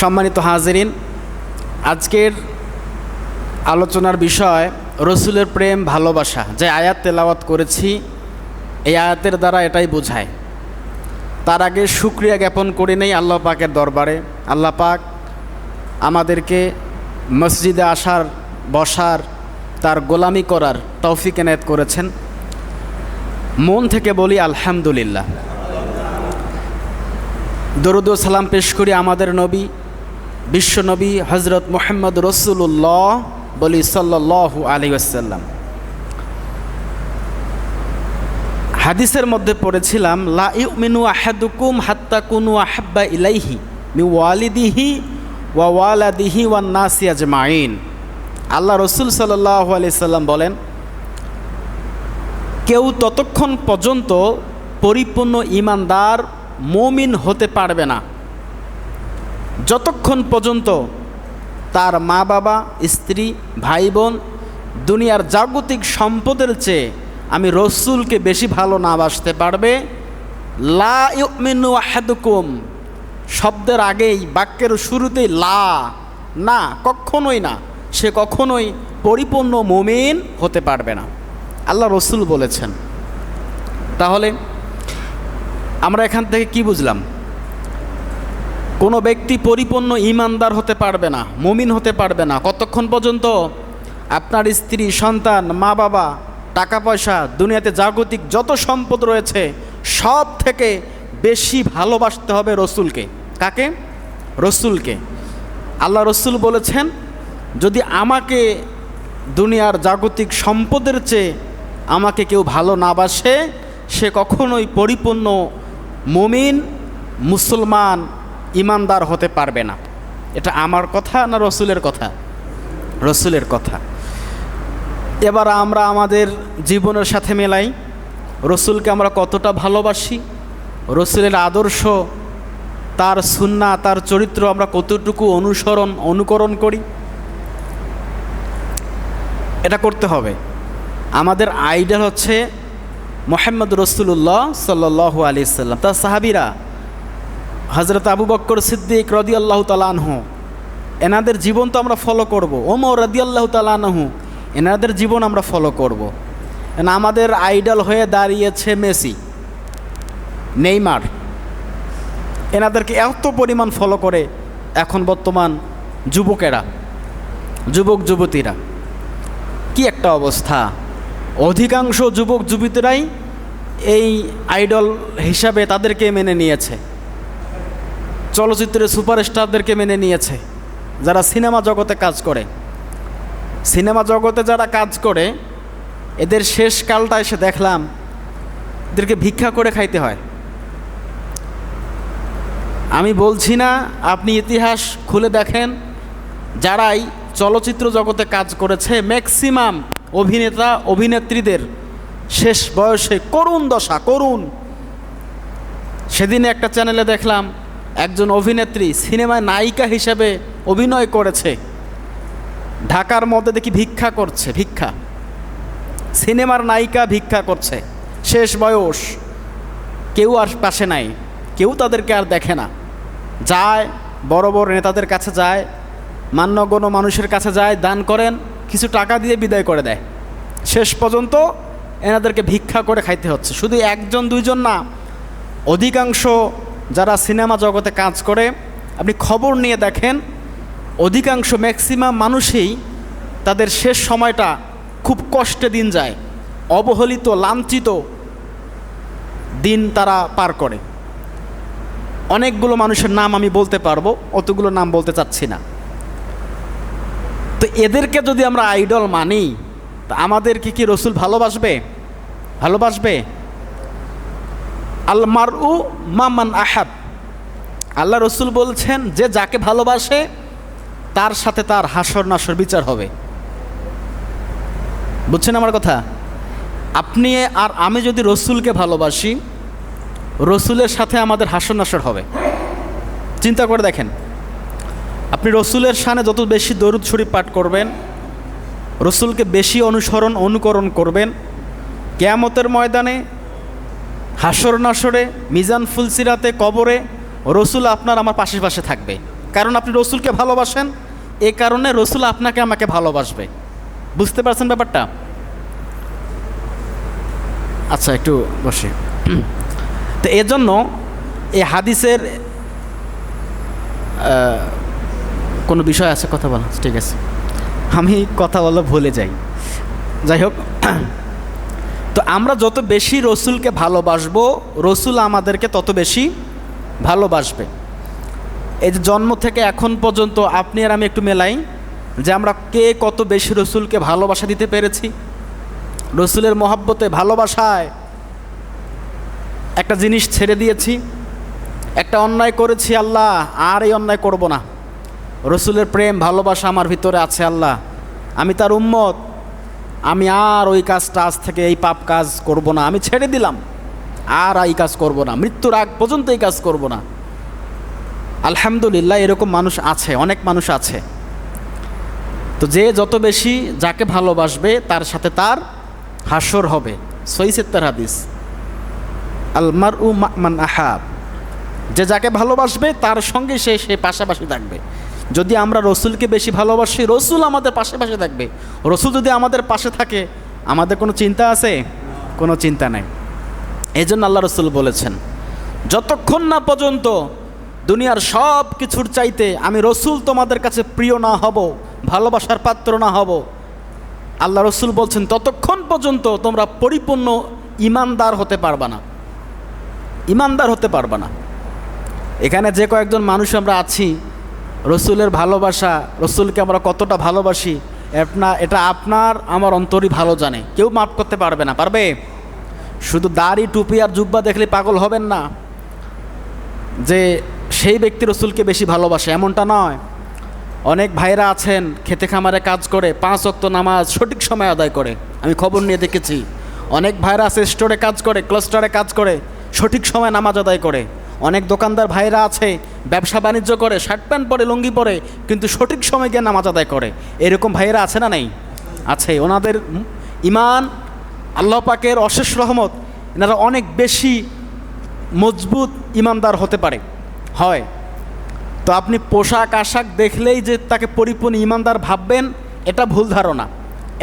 সম্মানিত হাজিরিন, আজকের আলোচনার বিষয় রসুলের প্রেম ভালোবাসা। যে আয়াত তেলাওয়াত করেছি এই আয়াতের দ্বারা এটাই বোঝায়। তার আগে শুকরিয়া জ্ঞাপন করে নেই আল্লাহ পাকের দরবারে। আল্লাহ পাক আমাদেরকে মসজিদে আসার, বসার, তার গোলামি করার তৌফিক এনায়েত করেছেন। মন থেকে বলি আলহামদুলিল্লাহ। দরুদ ও সালাম পেশ করি আমাদের নবী, বিশ্বনবী হজরত মুহাম্মদ রসুল্লাহ বলি সাল্লাল্লাহু আলাইহি ওয়াসাল্লাম। হাদিসের মধ্যে পড়েছিলাম, লা ইউমিনু আহাদুকুম হাত্তা কুনু আহাব্বা ইলাইহি মিন ওয়ালিদিহি ওয়া ওয়ালাদিহি ওয়ান নাসি আজমাইন। আল্লাহ রসুল সাল্লাল্লাহু আলাইহি সাল্লাম বলেন, কেউ ততক্ষণ পর্যন্ত পরিপূর্ণ ঈমানদার মুমিন হতে পারবে না যতক্ষণ পর্যন্ত তার মা বাবা, স্ত্রী, ভাই বোন, দুনিয়ার জাগতিক সম্পদের চেয়ে আমি রসুলকে বেশি ভালো না বাসতে পারবে। লা ইউমিনু আহাদুকুম শব্দের আগেই, বাক্যের শুরুতেই লা, না, কখনোই না, সে কখনোই পরিপূর্ণ মুমিন হতে পারবে না, আল্লাহ রসুল বলেছেন। তাহলে আমরা এখান থেকে কি বুঝলাম? কোনো ব্যক্তি পরিপূর্ণ ঈমানদার হতে পারবে না, মুমিন হতে পারবে না কতক্ষণ পর্যন্ত আপনার স্ত্রী, সন্তান, মা বাবা, টাকা পয়সা, দুনিয়াতে জাগতিক যত সম্পদ রয়েছে সব থেকে বেশি ভালোবাসতে হবে রসুলকে। কাকে? রসুলকে। আল্লাহ রসুল বলেছেন, যদি আমাকে দুনিয়ার জাগতিক সম্পদের চেয়ে আমাকে কেউ ভালো না বাসে, সে কখনোই পরিপূর্ণ মুমিন, মুসলমান, ঈমানদার হতে পারবে না। এটা আমার কথা না রসুলের কথা? রসুলের কথা। এবার আমরা আমাদের জীবনের সাথে মেলাই, রসুলকে আমরা কতটা ভালোবাসি, রসুলের আদর্শ, তার সুন্নাহ, তার চরিত্র আমরা কতটুকু অনুকরণ করি। এটা করতে হবে। আমাদের আইডল হচ্ছে মুহাম্মদ রসুল্লাহ সাল্লাল্লাহু আলাইহি সাল্লাম। তার সাহাবীরা, হযরত আবু বকর সিদ্দিক রাদিয়াল্লাহু তাআলা আনহু, এনাদের জীবন তো আমরা ফলো করব। ওমর রাদিয়াল্লাহু তাআলা আনহু, এনাদের জীবন আমরা ফলো করব। আমাদের আইডল হয়ে দাঁড়িয়েছে মেসি, নেইমার। এনাদেরকে এত পরিমাণ ফলো করে এখন বর্তমান যুবকেরা, যুবক যুবতীরা। কি একটা অবস্থা! অধিকাংশ যুবক যুবতীরাই এই আইডল হিসাবে তাদেরকে মেনে নিয়েছে, চলচ্চিত্রের সুপারস্টারদেরকে মেনে নিয়েছে। যারা সিনেমা জগতে কাজ করে, সিনেমা জগতে যারা কাজ করে, এদের শেষ কালটা এসে দেখলাম এদেরকে ভিক্ষা করে খাইতে হয়। আমি বলছি না, আপনি ইতিহাস খুলে দেখেন, যারাই চলচ্চিত্র জগতে কাজ করেছে ম্যাক্সিমাম অভিনেতা অভিনেত্রীদের শেষ বয়সে করুণ দশা, করুণ। সেদিন একটা চ্যানেলে দেখলাম একজন অভিনেত্রী সিনেমায় নায়িকা হিসেবে অভিনয় করেছে, ঢাকার মধ্যে দেখি ভিক্ষা করছে, ভিক্ষা। সিনেমার নায়িকা ভিক্ষা করছে, শেষ বয়স, কেউ আর পাশে নাই, কেউ তাদেরকে আর দেখে না। যায় বড় বড় নেতাদের কাছে যায়, মান্যগণ্য মানুষের কাছে যায়, দান করেন, কিছু টাকা দিয়ে বিদায় করে দেয়। শেষ পর্যন্ত এনাদেরকে ভিক্ষা করে খাইতে হচ্ছে। শুধু একজন দুইজন না, অধিকাংশ যারা সিনেমা জগতে কাজ করে, আপনি খবর নিয়ে দেখেন, অধিকাংশ ম্যাক্সিমাম মানুষই তাদের শেষ সময়টা খুব কষ্টে দিন যায়, অবহেলিত, লাঞ্ছিত দিন তারা পার করে। অনেকগুলো মানুষের নাম আমি বলতে পারবো, অতগুলো নাম বলতে চাচ্ছি না। তো এদেরকে যদি আমরা আইডল মানি, তা আমাদেরকে কি রসুল ভালোবাসবে? ভালোবাসবে? আল মারউ মা মান আহাব। আল্লাহ রসুল বলছেন, যে যাকে ভালোবাসে তার সাথে তার হাসর নাসর বিচার হবে। বুঝছেন আমার কথা? আপনি আর আমি যদি রসুলকে ভালোবাসি, রসুলের সাথে আমাদের হাসর নাসর হবে। চিন্তা করে দেখেন, আপনি রসুলের শানে যত বেশি দরুদ শরীফ পাঠ করবেন, রসুলকে বেশি অনুকরণ করবেন, কিয়ামতের ময়দানে, হাসর নাসরে, মিজান ফুলসিরাতে, কবরে রসুল আপনার আমার পাশে পাশে থাকবে। কারণ আপনি রসুলকে ভালোবাসেন, এ কারণে রসুল আপনাকে আমাকে ভালোবাসবে। বুঝতে পারছেন ব্যাপারটা? আচ্ছা, একটু বসে। তো এজন্য এই হাদিসের কোনো বিষয় আছে কথা বলা? ঠিক আছে, আমি কথা বলা ভুলে যাই। যাই হোক, তো আমরা যত বেশি রসুলকে ভালোবাসবো, রসুল আমাদেরকে তত বেশি ভালোবাসবে। এই যে জন্ম থেকে এখন পর্যন্ত আপনি আর আমি একটু মেলাই যে আমরা কে কত বেশি রসুলকে ভালোবাসা দিতে পেরেছি। রসুলের মহব্বতে, ভালোবাসায় একটা জিনিস ছেড়ে দিয়েছি, একটা অন্যায় করেছি, আল্লাহ আর এই অন্যায় করব না। রসুলের প্রেম ভালোবাসা আমার ভিতরে আছে, আল্লাহ আমি তার উম্মত, আমি আর ওই কাজটা আজ থেকে এই পাপ কাজ করব না, আমি ছেড়ে দিলাম, আর এই কাজ করব না, মৃত্যুর আগ পর্যন্ত এই কাজ করব না। আলহামদুলিল্লাহ, এরকম মানুষ আছে, অনেক মানুষ আছে। তো যে যত বেশি যাকে ভালোবাসবে তার সাথে তার হাসর হবে। সহিহ হাদিস, আল মারউ মা মান আহাব, যে যাকে ভালোবাসবে তার সঙ্গে সে পাশাপাশি থাকবে। যদি আমরা রসুলকে বেশি ভালোবাসি, রসুল আমাদের পাশে থাকবে। রসুল যদি আমাদের পাশে থাকে, আমাদের কোনো চিন্তা আছে? কোনো চিন্তা নাই। এই জন্য আল্লাহ রসুল বলেছেন, যতক্ষণ না পর্যন্ত দুনিয়ার সব কিছুর চাইতে আমি রসুল তোমাদের কাছে প্রিয় না হব, ভালোবাসার পাত্র না হব, আল্লাহ রসুল বলছেন ততক্ষণ পর্যন্ত তোমরা পরিপূর্ণ ইমানদার হতে পারবা না, ইমানদার হতে পারবা না। এখানে যে কয়েকজন মানুষ আমরা আছি, রসুলের ভালোবাসা, রসুলকে আমরা কতটা ভালোবাসি, এটা আপনার আমার অন্তরই ভালো জানে। কেউ মাপ করতে পারবে না। পারবে? শুধু দাড়ি টুপি আর জুব্বা দেখলে পাগল হবেন না যে সেই ব্যক্তি রসুলকে বেশি ভালোবাসে, এমনটা নয়। অনেক ভাইরা আছেন খেতে খামারে কাজ করে, 5 ওয়াক্ত নামাজ সঠিক সময় আদায় করে, আমি খবর নিয়ে দেখেছি। অনেক ভাইরা আছে স্টোরে কাজ করে, ক্লাস্টারে কাজ করে, সঠিক সময় নামাজ আদায় করে। অনেক দোকানদার ভাইরা আছে ব্যবসা বাণিজ্য করে, শার্ট প্যান্ট পরে, লুঙ্গি পরে, কিন্তু সঠিক সময় গিয়ে নামাজ আদায় করে। এরকম ভাইরা আছে না? নেই? আছে। ওনাদের ইমান, আল্লাহ পাকের অশেষ রহমত, এনারা অনেক বেশি মজবুত ইমানদার হতে পারে, হয়। তো আপনি পোশাক আশাক দেখলেই যে তাকে পরিপূর্ণ ইমানদার ভাববেন, এটা ভুল ধারণা।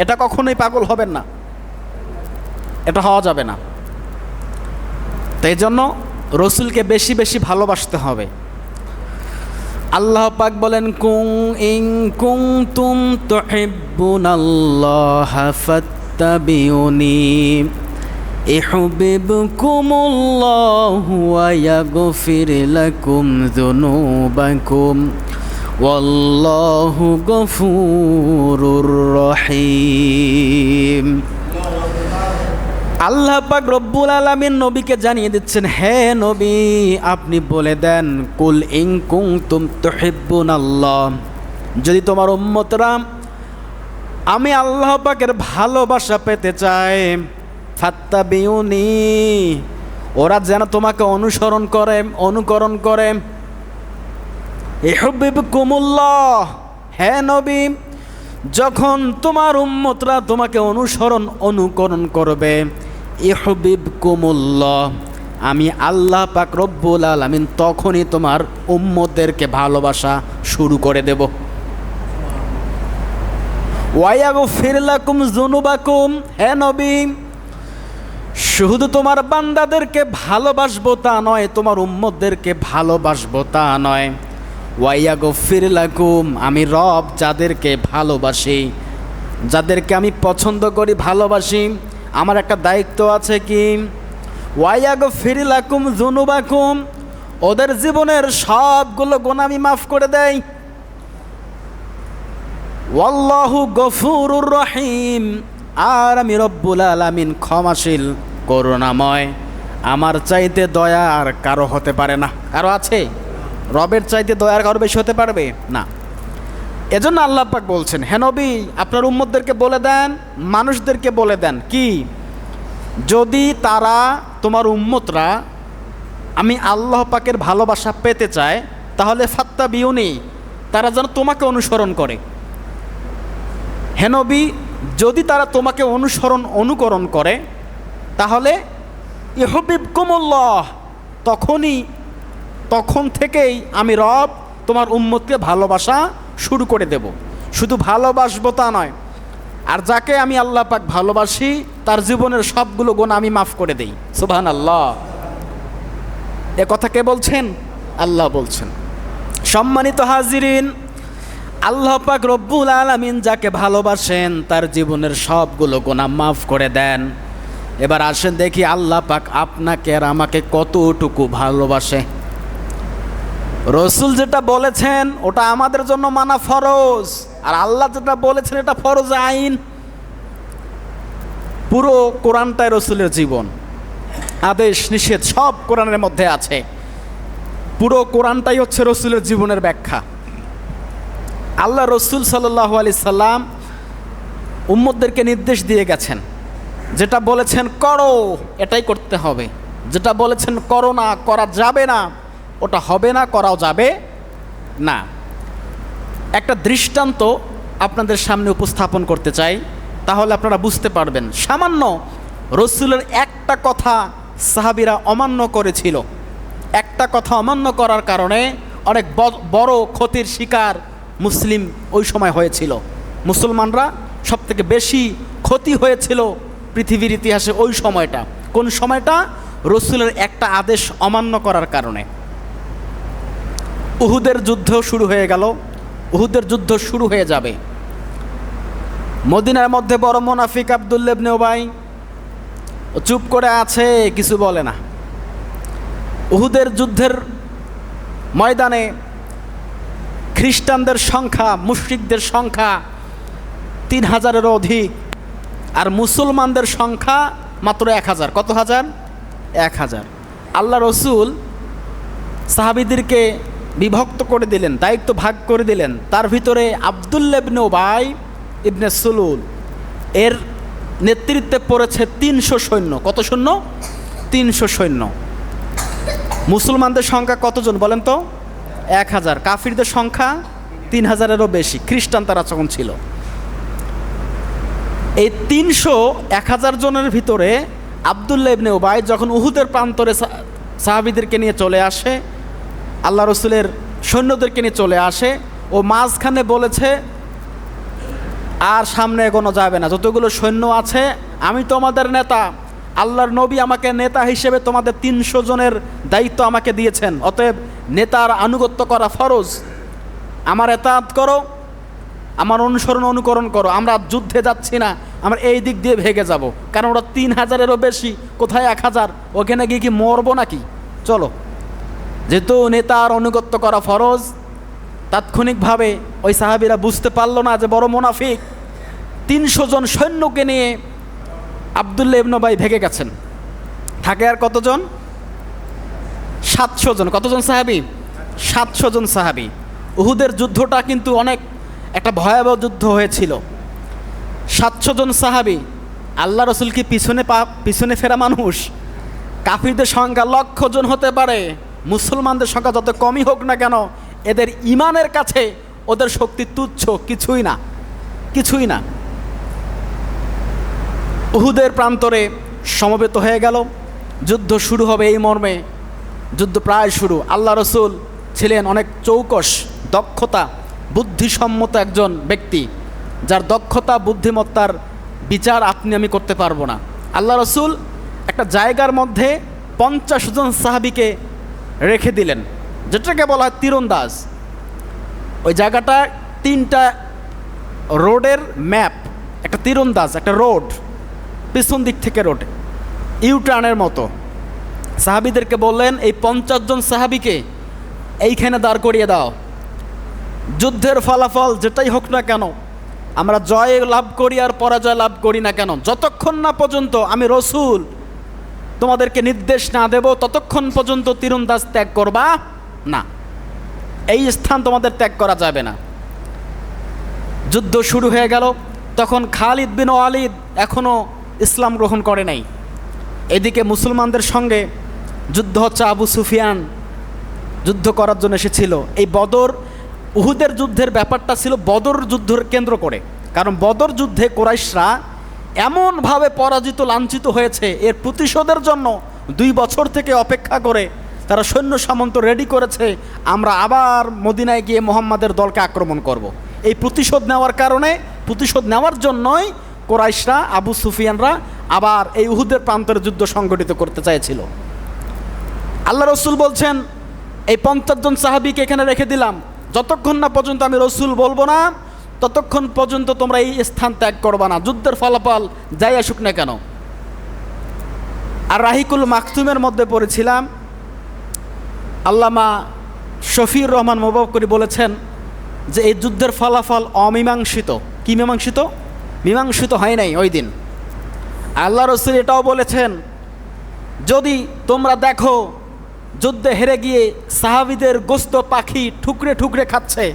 এটা কখনোই পাগল হবেন না, এটা হওয়া যাবে না। তাই জন্য রসুলকে বেশি বেশি ভালোবাসতে হবে। আল্লাহ পাক বলেন, ইন কুনতুম তুহিব্বুনাল্লাহা ফাত্তাবিউনি ইউহিব্বুকুমুল্লাহু ওয়া ইয়াগফির লাকুম যুনুবাকুম ওয়াল্লাহু গফুরুর রহিম। আল্লাহ পাক রব্বুল আলামিন নবীকে জানিয়ে দিচ্ছেন, হে নবী আপনি বলে দেন, কুল ইন কুনতুম তুহিব্বুনাল্লাহ, যদি তোমার উম্মতরা আমি আল্লাহ পাকের ভালোবাসা পেতে চাই, ফাত্তাবিউনি, ওরা যেন তোমাকে অনুসরণ করে, অনুকরণ করে। ইউহিব্বুকুমুল্লাহ, হে নবী যখন তোমার উম্মতরা তোমাকে অনুকরণ করবে, ইউহিব্বুকুমুল্লাহ, আমি আল্লাহ পাক রব্বুল আলামিন তখনই তোমার উম্মতদেরকে ভালোবাসা শুরু করে দেব। ওয়া ইয়াগফির লাকুম যুনুবাকুম, হে নবী শুধু তোমার বান্দাদেরকে ভালোবাসবো তা নয়, তোমার উম্মতদেরকে ভালোবাসবো তা নয়, ওয়া ইয়াগফির লাকুম, আমি রব যাদেরকে ভালোবাসি, যাদেরকে আমি পছন্দ করি, ভালোবাসি, আমার একটা দায়িত্ব আছে কি, ওয়া ইয়াগফির লাকুম যুনুবাকুম, ওদের জীবনের সবগুলো গুনাহ আমি মাফ করে দেই। ওয়াল্লাহু গফুরুর রহিম, আর আমি রব্বুল আলামিন ক্ষমাশীল, করুণাময়। আমার চাইতে দয়া আর কারো হতে পারে না। কারো আছে? রবের চাইতে দয়ার কারো বেশি হতে পারবে না। এজন্য আল্লাহ পাক বলছেন, হে নবী আপনার উম্মতদেরকে বলে দেন, মানুষদেরকে বলে দেন কি, যদি তারা, তোমার উম্মতরা আমি আল্লাহ পাকের ভালোবাসা পেতে চায়, তাহলে ফাত্তাবিউনি, তারা যেন তোমাকে অনুসরণ করে। হে নবী যদি তারা তোমাকে অনুকরণ করে, তাহলে ইউহিব্বুকুমুল্লাহ, তখন থেকেই আমি রব তোমার উম্মতকে ভালোবাসা শুরু করে দেব। শুধু ভালোবাসবো তা নয়, আর যাকে আমি আল্লাহ পাক ভালোবাসি তার জীবনের সবগুলো গুনাহ আমি মাফ করে দেই। সুবহানাল্লাহ। এ কথা কে বলছেন? আল্লাহ বলছেন। সম্মানিত হাজিরিন, আল্লাহ পাক রব্বুল আলামিন যাকে ভালোবাসেন তার জীবনের সবগুলো গুনাহ মাফ করে দেন। এবার আসেন দেখি আল্লাহ পাক আপনাকে আর আমাকে কতটুকু ভালোবাসে। রসুল যেটা বলেছেন ওটা আমাদের জন্য মানা ফরজ, আর আল্লাহ যেটা বলেছেন এটা ফরজ আইন। পুরো কোরআনটাই রসুলের জীবন, আদেশ নিষেধ সব কোরআনের মধ্যে আছে। পুরো কোরআনটাই হচ্ছে রসুলের জীবনের ব্যাখ্যা। আল্লাহ রসুল সাল্লাল্লাহু আলাইহি সাল্লাম উম্মতদেরকে নির্দেশ দিয়ে গেছেন, যেটা বলেছেন করো এটাই করতে হবে, যেটা বলেছেন করো না, করা যাবে না, ওটা হবে না, করাও যাবে না। একটা দৃষ্টান্ত আপনাদের সামনে উপস্থাপন করতে চাই, তাহলে আপনারা বুঝতে পারবেন। সামান্য রসুলের একটা কথা সাহাবীরা অমান্য করেছিল, একটা কথা অমান্য করার কারণে অনেক বড় ক্ষতির শিকার মুসলিম ওই সময় হয়েছিল। মুসলমানরা সবথেকে বেশি ক্ষতি হয়েছিল পৃথিবীর ইতিহাসে ওই সময়টা। কোন সময়টা? রসুলের একটা আদেশ অমান্য করার কারণে। উহুদের যুদ্ধ শুরু হয়ে গেল, উহুদের যুদ্ধ শুরু হয়ে যাবে। মদিনার মধ্যে বড় মুনাফিক আব্দুল্লাহ ইবনে উবাই চুপ করে আছে, কিছু বলে না। উহুদের যুদ্ধের ময়দানে খ্রিস্টানদের সংখ্যা, মুশরিকদের সংখ্যা 3000-এরও অধিক, আর মুসলমানদের সংখ্যা মাত্র 1000। কত হাজার? 1000। আল্লাহ রসুল সাহাবীদেরকে বিভক্ত করে দিলেন, দায়িত্ব ভাগ করে দিলেন। তার ভিতরে আব্দুল্লাহ ইবনে উবাই ইবনে সুলুল এর নেতৃত্বে পড়েছে 300 সৈন্য। কত সৈন্য? 300 সৈন্য। মুসলমানদের সংখ্যা কতজন বলেন তো? 1000। কাফিরদের সংখ্যা 3000-এরও বেশি, খ্রিস্টান তারা তখন ছিল। এই 1000 জনের ভিতরে আব্দুল্লাহ ইবনে উবাই যখন উহুদের প্রান্তরে সাহাবীদেরকে নিয়ে চলে আসে, আল্লাহ রসুলের সৈন্যদেরকে নিয়ে চলে আসে, ও মাঝখানে বলেছে আর সামনে এগোনো যাবে না, যতগুলো সৈন্য আছে আমি তোমাদের নেতা, আল্লাহর নবী আমাকে নেতা হিসেবে তোমাদের 300 জনের দায়িত্ব আমাকে দিয়েছেন, অতএব নেতার আনুগত্য করা ফরজ, আমার এতাআত করো, আমার অনুসরণ অনুকরণ করো। আমরা যুদ্ধে যাচ্ছি না, আমরা এই দিক দিয়ে ভেগে যাব, কারণ ওরা 3000-এরও বেশি, কোথায় 1000, ওখানে গিয়ে কি মরবো নাকি? চলো। যেহেতু নেতার অনুগত্য করা ফরজ, তাৎক্ষণিকভাবে ওই সাহাবীরা বুঝতে পারলো না যে বড় মুনাফিক 300 জন সৈন্যকে নিয়ে আব্দুল্লাহ ইবনে উবাই ভেগে গেছেন। থাকে আর কতজন? 700 জন। কতজন সাহাবী? 700 জন সাহাবী। উহুদের যুদ্ধটা কিন্তু অনেক একটা ভয়াবহ যুদ্ধ হয়েছিল। 700 জন সাহাবী। আল্লাহ রসুল কি পিছনে ফেরা মানুষ? কাফিরদের সংখ্যা 1,00,000 জন হতে পারে, মুসলমানদের সংখ্যা যত কমই হোক না কেন, এদের ইমানের কাছে ওদের শক্তি তুচ্ছ, কিছুই না, কিছুই না। উহুদের প্রান্তরে সমবেত হয়ে গেল, যুদ্ধ শুরু হবে এই মর্মে। যুদ্ধ প্রায় শুরু। আল্লাহ রসুল ছিলেন অনেক চৌকস, দক্ষতা, বুদ্ধিসম্মত একজন ব্যক্তি, যার দক্ষতা বুদ্ধিমত্তার বিচার আপনি আমি করতে পারবো না। আল্লাহ রসুল একটা জায়গার মধ্যে 50 জন সাহাবীকে রেখে দিলেন, যেটাকে বলা হয় তীরন্দাজ। ওই জায়গাটা 3টা রোডের ম্যাপ, একটা তীরন্দাজ, একটা রোড, পিছন দিক থেকে রোড, ইউটার্নের মতো। সাহাবীদেরকে বললেন এই 50 জন সাহাবীকে এইখানে দাঁড় করিয়ে দাও। যুদ্ধের ফলাফল যেটাই হোক না কেন, আমরা জয় লাভ করি আর পরাজয় লাভ করি না কেন, যতক্ষণ না পর্যন্ত আমি রসুল তোমাদেরকে নির্দেশ না দেব, ততক্ষণ পর্যন্ত তীরন্দাজ ত্যাগ করবা না। এই স্থান তোমাদের ত্যাগ করা যাবে না। যুদ্ধ শুরু হয়ে গেল। তখন খালিদ বিন ওয়ালিদ এখনও ইসলাম গ্রহণ করে নাই। এদিকে মুসলমানদের সঙ্গে যুদ্ধ হচ্ছে, আবু সুফিয়ান যুদ্ধ করার জন্য এসেছিল। এই বদর, উহুদের যুদ্ধের ব্যাপারটা ছিল বদর যুদ্ধের কেন্দ্র করে, কারণ বদর যুদ্ধে কুরাইশরা এমনভাবে পরাজিত লাঞ্ছিত হয়েছে, এর প্রতিশোধের জন্য 2 বছর থেকে অপেক্ষা করে তারা সৈন্য সামন্ত রেডি করেছে, আমরা আবার মদিনায় গিয়ে মুহাম্মাদের দলকে আক্রমণ করব। এই প্রতিশোধ নেওয়ার কারণে, প্রতিশোধ নেওয়ার জন্যই কোরাইশরা, আবু সুফিয়ানরা আবার এই উহুদের প্রান্তরে যুদ্ধ সংগঠিত করতে চাইছিল। আল্লাহ রসুল বলছেন, এই 50 জন সাহাবীকে এখানে রেখে দিলাম, যতক্ষণ না পর্যন্ত আমি রসুল বলবো না ততক্ষণ পর্যন্ত তোমরা এই স্থান ত্যাগ করবা না, যুদ্ধের ফলাফল যাই আসুক না কেন। আর রাহিকুল মাকতুমের মধ্যে পড়েছিলাম, আল্লামা শফিউর রহমান মুবাক্করি বলেছেন যে এই যুদ্ধের ফলাফল অমীমাংসিত। কি মীমাংসিত? মীমাংসিত হয় নাই ওই দিন। আল্লাহ রসুল এটাও বলেছেন, যদি তোমরা দেখো যুদ্ধে হেরে গিয়ে সাহাবীদের গোস্ত পাখি ঠুকরে ঠুকরে খাচ্ছে,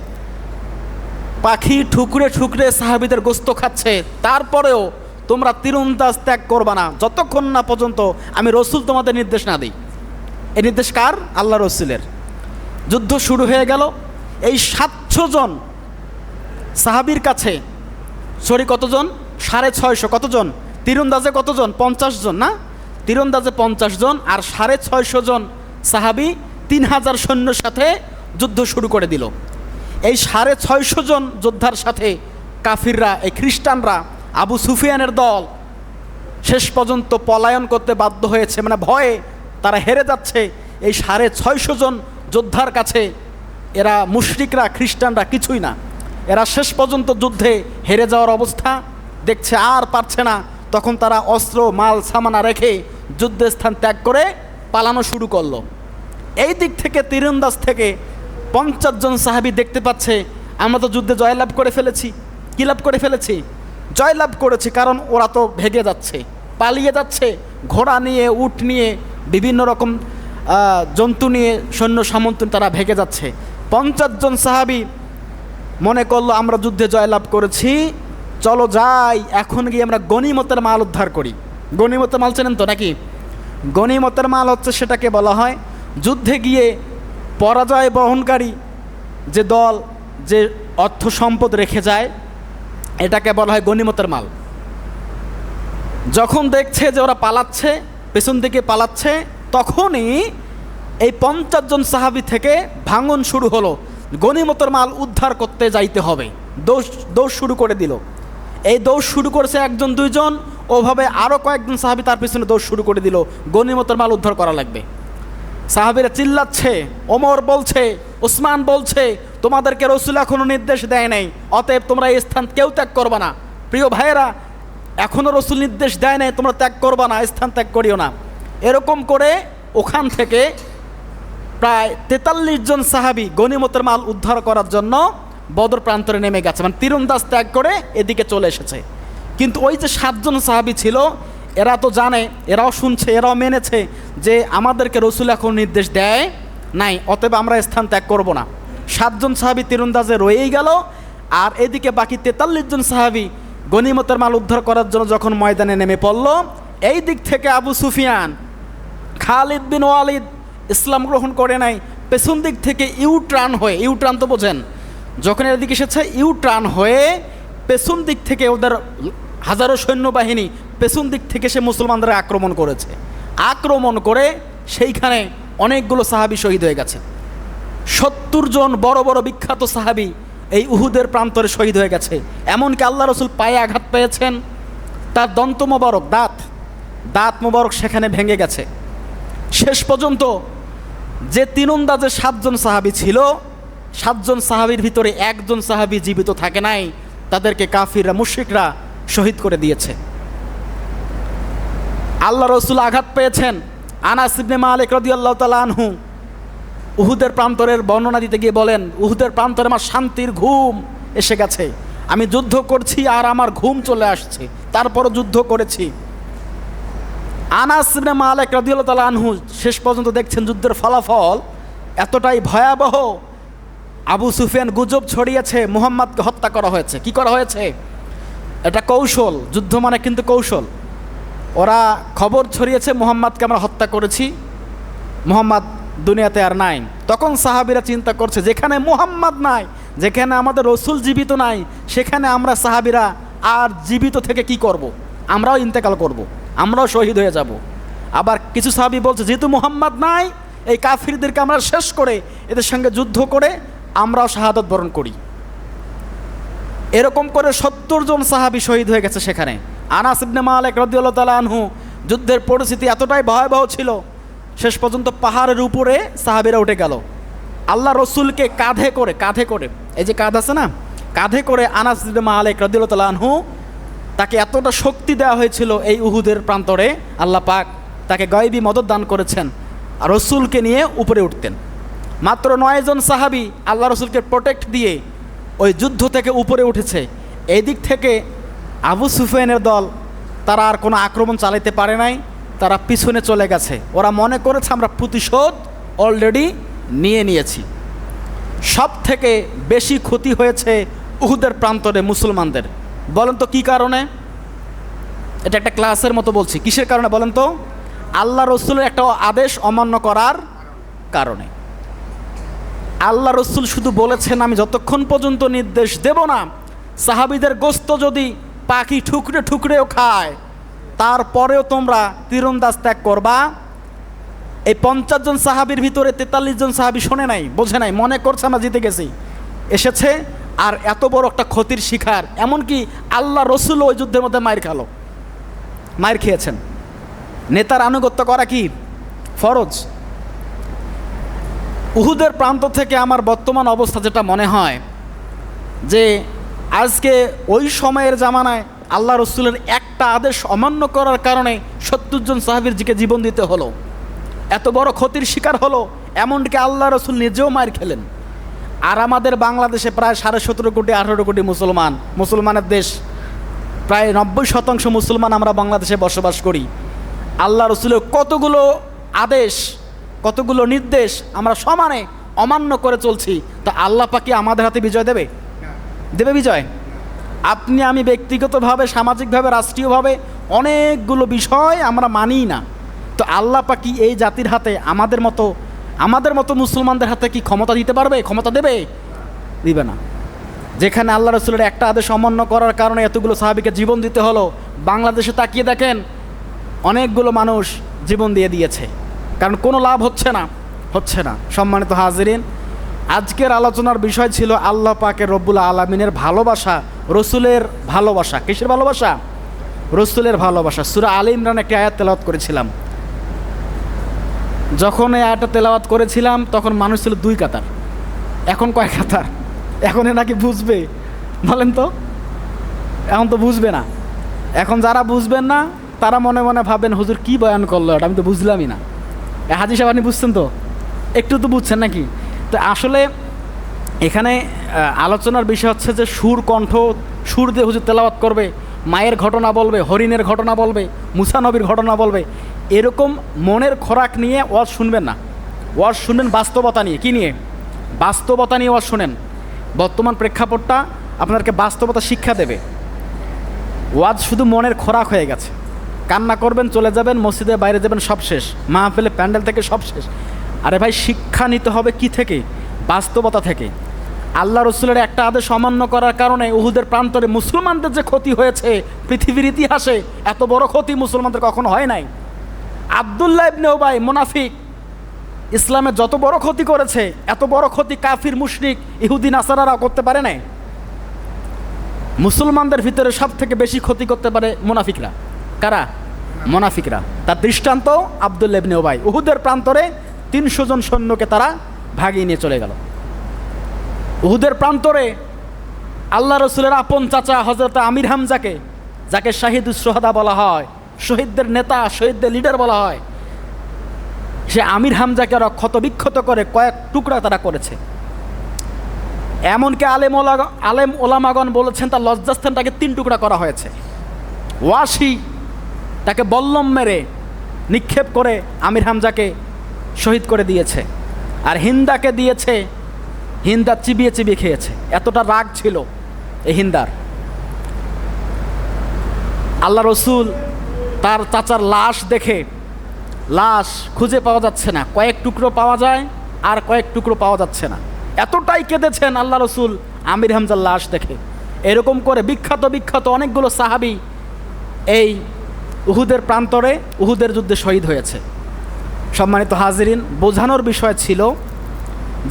পাখি ঠুকরে ঠুকরে সাহাবীদের গোস্ত খাচ্ছে, তারপরেও তোমরা তীরন্দাজ ত্যাগ করবা না যতক্ষণ না পর্যন্ত আমি রসুল তোমাদের নির্দেশ না দিই। এই নির্দেশ কার? আল্লাহ রসুলের। যুদ্ধ শুরু হয়ে গেল। এই 700 জন সাহাবীর কাছে, সরি কতজন? 650। কতজন? তীরন্দাজে কতজন? 50 জন না? তীরন্দাজে 50 জন আর 650 জন সাহাবী 3000 সৈন্যর সাথে যুদ্ধ শুরু করে দিল। এই 650 জন যোদ্ধার সাথে কাফিররা, এই খ্রিস্টানরা, আবু সুফিয়ানের দল শেষ পর্যন্ত পলায়ন করতে বাধ্য হয়েছে, মানে ভয়ে তারা হেরে যাচ্ছে। এই 650 জন যোদ্ধার কাছে এরা মুশরিকরা, খ্রিস্টানরা কিছুই না। এরা শেষ পর্যন্ত যুদ্ধে হেরে যাওয়ার অবস্থা দেখছে, আর পারছে না। তখন তারা অস্ত্র মাল সামানা রেখে যুদ্ধস্থান ত্যাগ করে পালানো শুরু করলো। এই দিক থেকে তীরন্দাজ থেকে 50 জন সাহাবী দেখতে পাচ্ছে, আমরা তো যুদ্ধে জয়লাভ করে ফেলেছি। কী লাভ করে ফেলেছি? জয়লাভ করেছি, কারণ ওরা তো ভেগে যাচ্ছে, পালিয়ে যাচ্ছে, ঘোড়া নিয়ে, উট নিয়ে, বিভিন্ন রকম জন্তু নিয়ে সৈন্য সামন্ত তারা ভেগে যাচ্ছে। 50 জন সাহাবী মনে করলো আমরা যুদ্ধে জয়লাভ করেছি, চলো যাই এখন গিয়ে আমরা গনিমতের মাল উদ্ধার করি। গনিমতের মাল চেনেন তো নাকি? গনিমতের মাল হচ্ছে, সেটাকে বলা হয় যুদ্ধে গিয়ে পরাজয় বহনকারী যে দল যে অর্থ সম্পদ রেখে যায়, এটাকে বলা হয় গনিমতের মাল। যখন দেখছে যে ওরা পালাচ্ছে, পেছন দিকে পালাচ্ছে, তখনই এই 50 জন সাহাবী থেকে ভাঙন শুরু হলো, গনিমতের মাল উদ্ধার করতে যাইতে হবে। দৌড় শুরু করে দিল। এই দৌড় শুরু করেছে 1 2 জন, ওভাবে আরও কয়েকজন সাহাবী তার পিছনে দৌড় শুরু করে দিল, গনিমতের মাল উদ্ধার করা লাগবে। সাহাবীরা চিল্লাচ্ছে, ওমর বলছে, ওসমান বলছে, তোমাদেরকে রসুল এখনও নির্দেশ দেয় নাই, অতএব তোমরা এই স্থান কেউ ত্যাগ করবা না। প্রিয় ভাইয়েরা, এখনও রসুল নির্দেশ দেয় নাই তোমরা ত্যাগ করবা না, স্থান ত্যাগ করিও না। এরকম করে ওখান থেকে প্রায় 43 জন সাহাবী গনিমতের মাল উদ্ধার করার জন্য বদর প্রান্তরে নেমে গেছে, মানে তীরন্দাজ ত্যাগ করে এদিকে চলে এসেছে। কিন্তু ওই যে 7 জন সাহাবী ছিল, এরা তো জানে, এরাও শুনছে, এরাও মেনেছে যে আমাদেরকে রসুল এখন নির্দেশ দেয় নাই, অতএব আমরা স্থান ত্যাগ করব না। 7 জন সাহাবী তীরন্দাজে রয়েই গেল। আর এদিকে বাকি 43 জন সাহাবী গনিমতের মাল উদ্ধার করার জন্য যখন ময়দানে নেমে পড়ল, এই দিক থেকে আবু সুফিয়ান, খালিদ বিন ওয়ালিদ ইসলাম গ্রহণ করে নাই, পেছন দিক থেকে ইউটার্ন হয়ে, ইউটার্ন তো বোঝেন, যখন এদিকে এসেছে ইউটার্ন হয়ে পেছন দিক থেকে ওদের হাজারো সৈন্যবাহিনী পেছন দিক থেকে সে মুসলমানদের আক্রমণ করেছে। আক্রমণ করে সেইখানে অনেকগুলো সাহাবী শহীদ হয়ে গেছে। 70 জন বড় বড় বিখ্যাত সাহাবী এই উহুদের প্রান্তরে শহীদ হয়ে গেছে। এমনকি আল্লাহ রসুল পায়ে আঘাত পেয়েছেন, তার দন্ত মোবারক, দাঁত মোবারক সেখানে ভেঙে গেছে। শেষ পর্যন্ত যে তীরন্দাজে 7 জন সাহাবী ছিল, 7 জন সাহাবীর ভিতরে 1 জন সাহাবী জীবিত থাকে নাই, তাদেরকে কাফিররা, মুশরিকরা শহীদ করে দিয়েছে। আল্লাহ রসুল আঘাত পেয়েছেন। আনাস ইবনে মালিক রাদিয়াল্লাহু তাআলা আনহু উহুদের প্রান্তরের বর্ণনা দিতে গিয়ে বলেন, উহুদের প্রান্তরে আমার শান্তির ঘুম এসে গেছে, আমি যুদ্ধ করছি আর আমার ঘুম চলে আসছে, তারপরও যুদ্ধ করেছি। আনাস ইবনে মালিক রাদিয়াল্লাহু তাআলা আনহু শেষ পর্যন্ত দেখছেন যুদ্ধের ফলাফল এতটাই ভয়াবহ, আবু সুফিয়ান গুজব ছড়িয়েছে মুহাম্মদকে হত্যা করা হয়েছে। কি করা হয়েছে? এটা কৌশল, যুদ্ধ মানে কিন্তু কৌশল। ওরা খবর ছড়িয়েছে মুহাম্মদকে আমরা হত্যা করেছি, মুহাম্মদ দুনিয়াতে আর নাই। তখন সাহাবীরা চিন্তা করছে, যেখানে মুহাম্মদ নাই, যেখানে আমাদের রসুল জীবিত নাই, সেখানে আমরা সাহাবীরা আর জীবিত থেকে কি করব? আমরাও ইন্তেকাল করব, আমরাও শহীদ হয়ে যাব। আবার কিছু সাহাবী বলছে, যেহেতু মুহাম্মদ নাই, এই কাফিরদেরকে আমরা শেষ করে এদের সঙ্গে যুদ্ধ করে আমরাও শাহাদত বরণ করি। এরকম করে 70 জন সাহাবী শহীদ হয়ে গেছে সেখানে। আনাস ইবনে মালিক রাদিয়াল্লাহু তাআলা আনহু, যুদ্ধের পরিস্থিতি এতটাই ভয়াবহ ছিল, শেষ পর্যন্ত পাহাড়ের উপরে সাহাবীরা উঠে গেল। আল্লাহ রসুলকে কাঁধে করে, এই যে কাঁধ আছে না, কাঁধে করে আনাস ইবনে মালিক রাদিয়াল্লাহু তাআলা আনহু, তাকে এতটা শক্তি দেওয়া হয়েছিল এই উহুদের প্রান্তরে, আল্লাহ পাক তাকে গায়বী মদত দান করেছেন, আর রসুলকে নিয়ে উপরে উঠতেন। মাত্র 9 জন সাহাবী আল্লাহ রসুলকে প্রোটেক্ট দিয়ে ওই যুদ্ধ থেকে উপরে উঠেছে। এই দিক থেকে আবু সুফিয়ানের দল তারা আর কোনো আক্রমণ চালাতে পারে নাই, তারা পিছনে চলে গেছে। ওরা মনে করেছে আমরা প্রতিশোধ অলরেডি নিয়েছি। সব থেকে বেশি ক্ষতি হয়েছে উহুদের প্রান্তরে মুসলমানদের। বলেন তো কী কারণে? এটা একটা ক্লাসের মতো বলছি, কিসের কারণে বলেন তো? আল্লাহ রসুলের একটা আদেশ অমান্য করার কারণে। আল্লাহ রসুল শুধু বলেছেন আমি যতক্ষণ পর্যন্ত নির্দেশ দেব না, সাহাবীদের গোস্ত যদি পাখি ঠুকরে ঠুকরেও খায়, তারপরেও তোমরা তীরন্দাজ ত্যাগ করবা। এই 50 জন সাহাবীর ভিতরে 43 জন সাহাবী শোনে নাই, বোঝে নাই, মনে করছে আমরা জিতে গেছি, এসেছে আর এত বড় একটা ক্ষতির শিকার। এমনকি আল্লাহ রসুল ওই যুদ্ধের মধ্যে মায়ের খেয়েছেন। নেতার আনুগত্য করা কি ফরজ? উহুদের প্রান্ত থেকে আমার বর্তমান অবস্থা যেটা মনে হয় যে আজকে ওই সময়ের জামানায় আল্লাহ রসুলের একটা আদেশ অমান্য করার কারণে 70 জন সাহাবীর জিকে জীবন দিতে হলো, এত বড় ক্ষতির শিকার হলো, এমনকি আল্লাহ রসুল নিজেও মার খেলেন। আর আমাদের বাংলাদেশে প্রায় 17.5 কোটি 18 কোটি মুসলমানের দেশ, প্রায় 90% মুসলমান আমরা বাংলাদেশে বসবাস করি। আল্লাহ রসুলের কতগুলো আদেশ, কতগুলো নির্দেশ আমরা সমানে অমান্য করে চলছি, তা আল্লাহ পাক কি আমাদের হাতে বিজয় দেবে? বিজয়? আপনি আমি ব্যক্তিগতভাবে, সামাজিকভাবে, রাষ্ট্রীয়ভাবে অনেকগুলো বিষয় আমরা মানি না, তো আল্লাহ পাক কি এই জাতির হাতে আমাদের মতো মুসলমানদের হাতে কি ক্ষমতা দিতে পারবে? ক্ষমতা দিবে না। যেখানে আল্লাহ রসুলের একটা আদেশ অমান্য করার কারণে এতগুলো সাহাবীকে জীবন দিতে হলো, বাংলাদেশে তাকিয়ে দেখেন অনেকগুলো মানুষ জীবন দিয়ে দিয়েছে, কারণ কোনো লাভ হচ্ছে না। সম্মানিত হাজিরিন, আজকের আলোচনার বিষয় ছিল আল্লাহ পাকের রব্বুল আলামিনের ভালোবাসা, রসুলের ভালোবাসা। কিসের ভালোবাসা? রসুলের ভালোবাসা। সূরা আলে ইমরান একটি আয়াত তেলাওয়াত করেছিলাম। যখন এই আয়াতটা তেলাওয়াত করেছিলাম তখন মানুষ ছিল 2 কাতার, এখন কয় কাতার? এখন নাকি বুঝবে? বলেন তো, এখন তো বুঝবে না। এখন যারা বুঝবেন না তারা মনে মনে ভাবেন হুজুর কি বয়ান করলো, এটা আমি তো বুঝলামই না। হাজী সাহেব আপনি বুঝছেন তো? একটু তো বুঝছেন নাকি? তো আসলে এখানে আলোচনার বিষয় হচ্ছে যে সুর দিয়ে হুজুর তেলাওয়াত করবে, মায়ের ঘটনা বলবে, হরিণের ঘটনা বলবে, মুসা নবীর ঘটনা বলবে, এরকম মনের খোরাক নিয়ে ওয়াজ শুনবেন না। ওয়াজ শুনবেন বাস্তবতা নিয়ে। কি নিয়ে? বাস্তবতা নিয়ে ওয়াজ শুনেন। বর্তমান প্রেক্ষাপটটা আপনাদেরকে বাস্তবতা শিক্ষা দেবে। ওয়াজ শুধু মনের খোরাক হয়ে গেছে, কান্না করবেন, চলে যাবেন, মসজিদে বাইরে যাবেন, সব শেষ, মাহফিলে প্যান্ডেল থেকে সব শেষ। আরে ভাই, শিক্ষা নিতে হবে কি থেকে? বাস্তবতা থেকে। আল্লাহ রসুলের একটা আদেশ অমান্য করার কারণে উহুদের প্রান্তরে মুসলমানদের যে ক্ষতি হয়েছে, পৃথিবীর ইতিহাসে এত বড় ক্ষতি মুসলমানদের কখনো হয় নাই। আব্দুল্লাহ ইবনে উবাই মুনাফিক ইসলামের যত বড় ক্ষতি করেছে, এত বড় ক্ষতি কাফির, মুশরিক, ইহুদি, নাসারারা করতে পারে নাই। মুসলমানদের ভিতরে সব থেকে বেশি ক্ষতি করতে পারে মুনাফিকরা। কারা? মুনাফিকরা। তার দৃষ্টান্ত আব্দুল্লাহ ইবনে উবাই। উহুদের প্রান্তরে 300 জন সৈন্যকে তারা ভাগিয়ে নিয়ে চলে গেল। উহুদের প্রান্তরে আল্লাহ রসুলের আপন চাচা হযরত আমির হামজাকে, যাকে শাহিদুস সোহাদা বলা হয়, শহীদদের নেতা, শহীদদের লিডার বলা হয়, সে আমির হামজাকে ওরা ক্ষতবিক্ষত করে কয়েক টুকরা তারা করেছে। এমনকি আলেম ওলামাগণ বলেছেন তার লজ্জাস্থানটাকে 3 টুকরা করা হয়েছে। ওয়াসি তাকে বল্লম মেরে নিক্ষেপ করে আমির হামজাকে শহীদ করে দিয়েছে, আর হিন্দাকে দিয়েছে, হিন্দা চিবিয়ে চিবিয়ে খেয়েছে। এতটা রাগ ছিল এই হিন্দার। আল্লাহ রসুল তার চাচার লাশ দেখে, লাশ খুঁজে পাওয়া যাচ্ছে না, কয়েক টুকরো পাওয়া যায় আর কয়েক টুকরো পাওয়া যাচ্ছে না, এতটাই কেঁদেছেন আল্লাহ রসুল আমির হামজার লাশ দেখে। এরকম করে বিখ্যাত অনেকগুলো সাহাবী এই উহুদের প্রান্তরে উহুদের যুদ্ধে শহীদ হয়েছে। সম্মানিত হাজিরিন, বোঝানোর বিষয় ছিল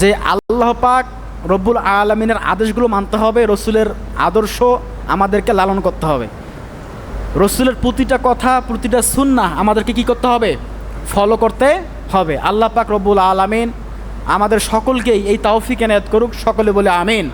যে আল্লাহ পাক রব্বুল আলামিনের আদেশগুলো মানতে হবে, রসুলের আদর্শ আমাদেরকে লালন করতে হবে, রসুলের প্রতিটা কথা প্রতিটা সুন্নাহ আমাদেরকে কি করতে হবে, ফলো করতে হবে। আল্লাহ পাক রব্বুল আলামিন আমাদের সকলকেই এই তৌফিক এনায়েত করুক, সকলে বলে আমিন।